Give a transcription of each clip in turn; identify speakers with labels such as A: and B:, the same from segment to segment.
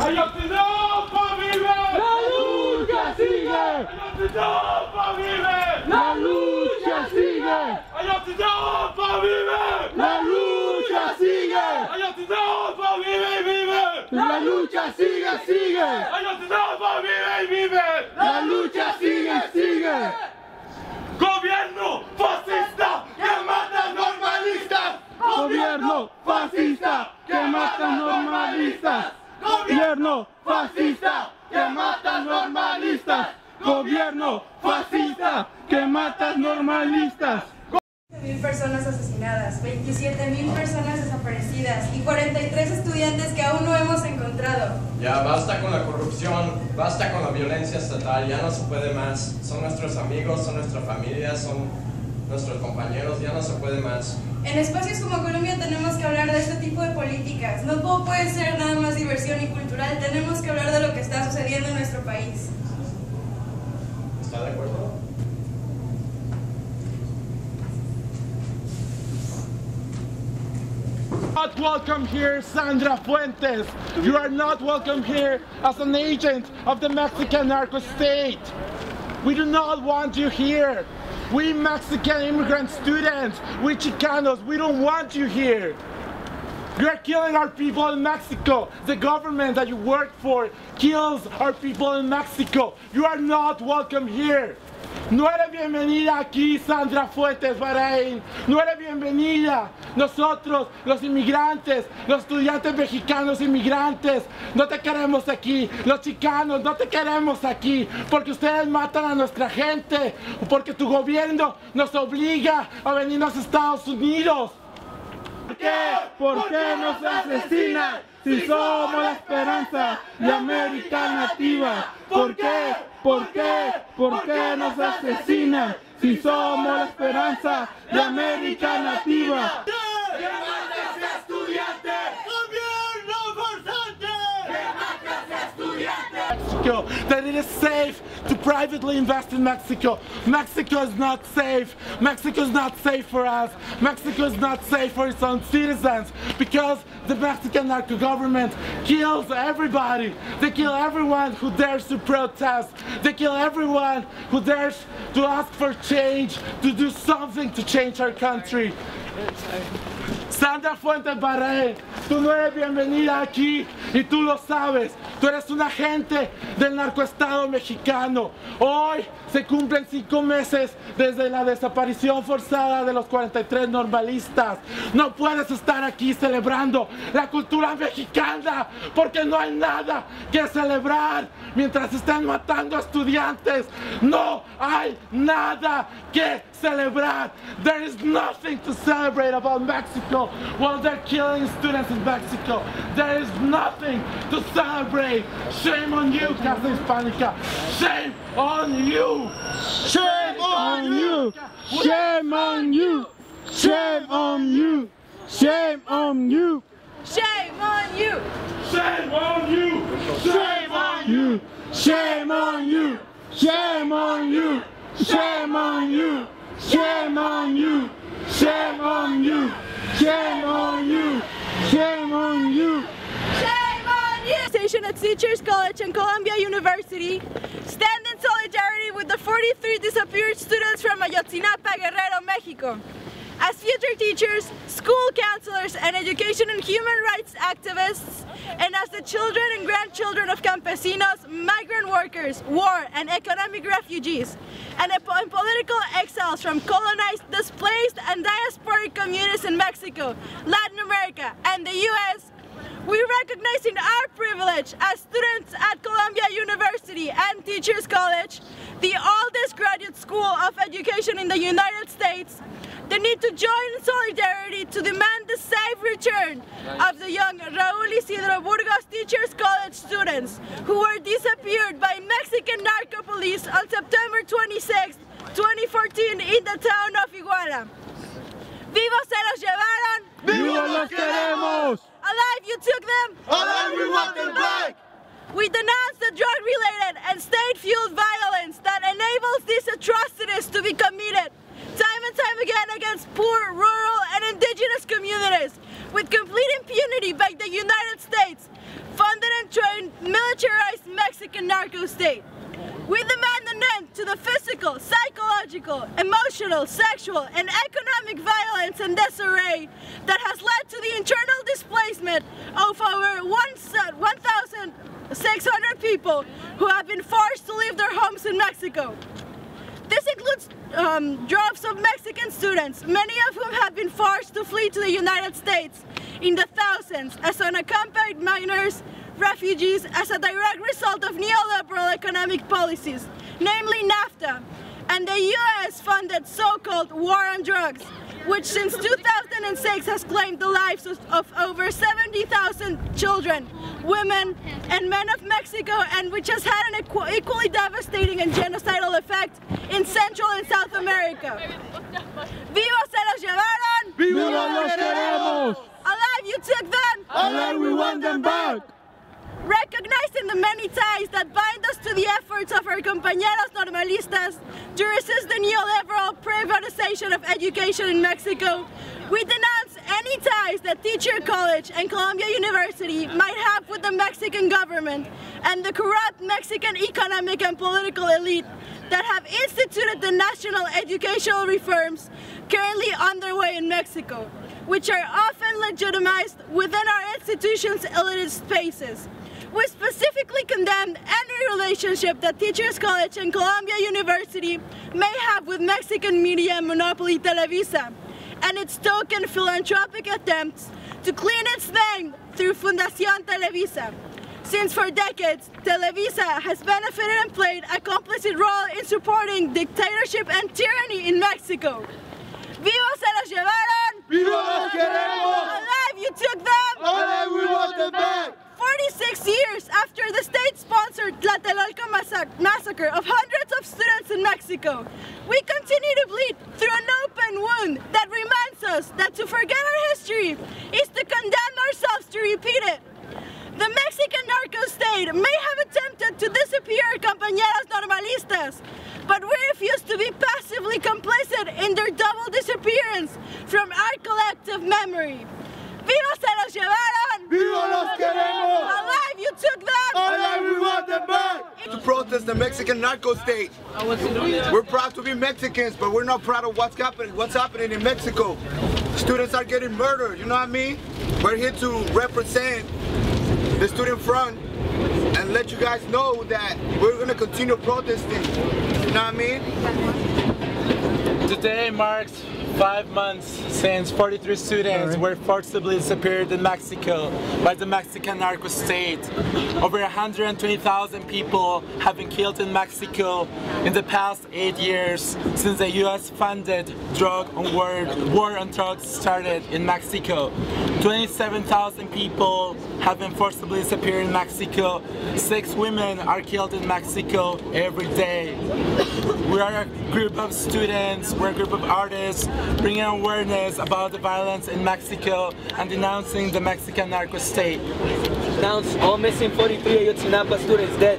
A: Ayotzinapa vive!
B: ¡La lucha sigue!
A: Ayotzinapa vive!
B: ¡La lucha sigue!
A: Ayotzinapa vive!
B: ¡La lucha sigue!
A: Ayotzinapa vive y vive!
B: ¡La lucha sigue, sigue!
A: Ayotzinapa vive y vive!
B: ¡La lucha sigue, sigue!
A: ¡Gobierno fascista que mata normalistas!
B: ¡Gobierno fascista que mata normalistas! ¡Gobierno fascista que mata normalistas! ¡Gobierno fascista que mata normalistas!
C: 1.000 personas asesinadas, 27.000 personas desaparecidas y 43 estudiantes que aún no hemos encontrado.
D: Ya basta con la corrupción, basta con la violencia estatal, ya no se puede más. Son nuestros amigos, son nuestra familia, son nuestros compañeros, ya no se puede más.
C: En espacios como Colombia tenemos que hablar de este tipo de políticas. No todo puede ser nada más diversión y cultural, tenemos que hablar de lo que está sucediendo en nuestro país.
D: ¿Está de acuerdo?
A: Not welcome here, Sandra Fuentes. You are not welcome here as an agent of the Mexican narco state. We do not want you here. We Mexican immigrant students, we Chicanos, we don't want you here. You are killing our people in Mexico. The government that you work for kills our people in Mexico. You are not welcome here. No eres bienvenida aquí, Sandra Fuentes Bahrein. No eres bienvenida. Nosotros, los inmigrantes, los estudiantes mexicanos inmigrantes, no te queremos aquí. Los chicanos, no te queremos aquí. Porque ustedes matan a nuestra gente. Porque tu gobierno nos obliga a venir a los Estados Unidos.
B: ¿Por qué? ¿Por qué nos asesinan si somos la esperanza de América nativa? ¿Por qué? ¿Por qué? ¿Por qué nos asesinan si somos la esperanza de América nativa?
A: ¡Que mates a estudiantes! ¡Gobierno forzante! ¡Que mates a estudiantes! Mexico, that it is safe to privately invest in Mexico. Mexico is not safe. Mexico is not safe for us. Mexico is not safe for its own citizens because the Mexican narco government kills everybody. They kill everyone who dares to protest. They kill everyone who dares to ask for change, to do something to change our country. Sandra Fuentes Bahrein, tú no eres bienvenida aquí y tú lo sabes. Tú eres un agente del narcoestado mexicano. Hoy se cumplen 5 meses desde la desaparición forzada de los 43 normalistas. No puedes estar aquí celebrando la cultura mexicana porque no hay nada que celebrar mientras están matando a estudiantes. No hay nada que celebrar. There is nothing to celebrate about Mexico while they're killing students in Mexico. There is nothing to celebrate. Shame on you, Casa Hispánica. Shame on you.
B: Shame on you. Shame on you. Shame on you. Shame on you.
C: Shame on you!
A: Shame on you. Shame on you.
B: Shame on you. Shame on you. Shame on you. Shame on you. Shame on you. Shame on you. Shame on you.
C: Shame on you! Station at Teachers College and Columbia University stand in solidarity with the 43 disappeared students from Ayotzinapa, Guerrero, Mexico. As future teachers, school counselors, and education and human rights activists, and as the children and grandchildren of campesinos, migrant workers, war and economic refugees, and political exiles from colonized, displaced, and diasporic communities in Mexico, Latin America, and the U.S., we recognize in our privilege as students at Columbia University and Teachers College, the oldest graduate school of education in the United States, the need to join in solidarity to demand the safe return of the young Raúl Isidro Burgos Teachers College students who were disappeared by Mexican narco police on September 26, 2014 in the town of Iguala. ¡Vivos se los llevaron!
B: ¡Vivos los queremos!
C: Alive you took them!
B: Alive we want them back!
C: We denounce the drug-related and state-fueled violence that enables these atrocities to be committed time and time again against poor, rural, and indigenous communities with complete impunity by the United States, funded and trained Mexican narco state. We demand an end to the physical, psychological, emotional, sexual, and economic violence and disarray that has led to the internal displacement of over 1,600 people who have been forced to leave their homes in Mexico. This includes droves of Mexican students, many of whom have been forced to flee to the United States in the thousands as unaccompanied minors, refugees, as a direct result of neoliberal economic policies, namely NAFTA, and the US-funded so-called war on drugs, which since 2006 has claimed the lives of over 70,000 children, women, and men of Mexico, and which has had an equally devastating and genocidal effect in Central and South America. ¡Viva se los llevaron!
B: ¡Viva los queremos!
C: Alive you took them!
B: Alive we want them back!
C: Recognizing the many ties that bind us to the efforts of our compañeros normalistas to resist the neoliberal privatization of education in Mexico, we denounce any ties that Teacher College and Columbia University might have with the Mexican government and the corrupt Mexican economic and political elite that have instituted the national educational reforms currently underway in Mexico, which are often legitimized within our institutions' elitist spaces. We specifically condemn any relationship that Teachers College and Columbia University may have with Mexican media monopoly Televisa and its token philanthropic attempts to clean its name through Fundación Televisa. Since for decades, Televisa has benefited and played a complicit role in supporting dictatorship and tyranny in Mexico. ¡Viva se los llevaron!
B: ¡Viva los queremos!
C: Alive you took them!
B: Alive we want them back!
C: 46 years after the state-sponsored Tlatelolco massacre of hundreds of students in Mexico, we continue to bleed through an open wound that reminds us that to forget our history is to condemn ourselves to repeat it. The Mexican narco state may have attempted to disappear compañeros normalistas, but we refuse to be passively complicit in their double disappearance from our collective memory. ¡Viva se los llevaron!
B: ¡Viva los queremos!
C: Alive you took them!
B: Alive we want them back!
E: To protest the Mexican narco state. We're proud to be Mexicans, but we're not proud of what's happening in Mexico. Students are getting murdered, you know what I mean? We're here to represent the student front and let you guys know that we're gonna continue protesting, you know what I mean?
A: Today marks 5 months since 43 students were forcibly disappeared in Mexico by the Mexican narco state. Over 120,000 people have been killed in Mexico in the past 8 years since the US-funded war on drugs started in Mexico. 27,000 people have been forcibly disappeared in Mexico. 6 women are killed in Mexico every day. We are a group of students, we're a group of artists bringing awareness about the violence in Mexico and denouncing the Mexican narco state.
F: Denounce all missing 43 Ayotzinapa students dead.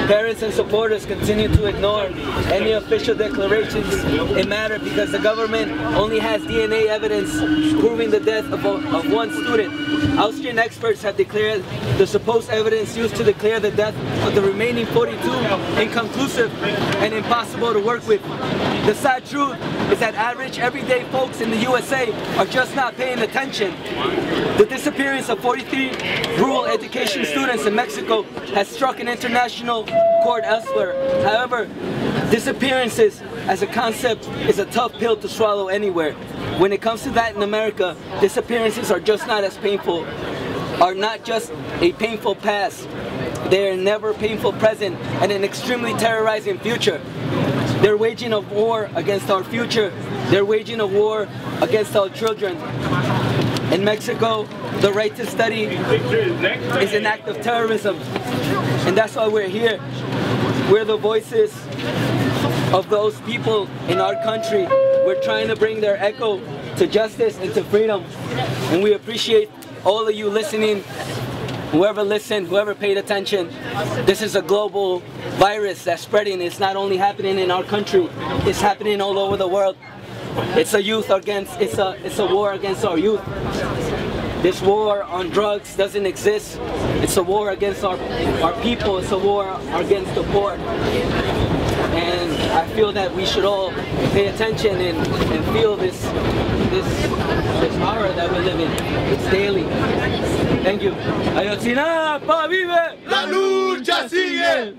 F: Parents and supporters continue to ignore any official declarations in matter because the government only has DNA evidence proving the death of one student. Austrian experts have declared the supposed evidence used to declare the death of the remaining 42 inconclusive and impossible to work with. The sad truth is that average everyday folks in the USA are just not paying attention. The disappearance of 43 rural education students in Mexico has struck an international chord elsewhere. However, disappearances as a concept is a tough pill to swallow anywhere. When it comes to that in America, disappearances are just not as painful, are not just a painful past. They are never painful present and an extremely terrorizing future. They're waging a war against our future. They're waging a war against our children. In Mexico, the right to study is an act of terrorism. And that's why we're here. We're the voices of those people in our country. We're trying to bring their echo to justice and to freedom. And we appreciate all of you listening. Whoever listened, whoever paid attention, this is a global virus that's spreading. It's not only happening in our country, it's happening all over the world. It's a war against our youth. This war on drugs doesn't exist. It's a war against our people. It's a war against the poor. And I feel that we should all pay attention and feel this horror that we live in. It's daily. Thank you. Ayotzinapa, vive!
E: La lucha sigue.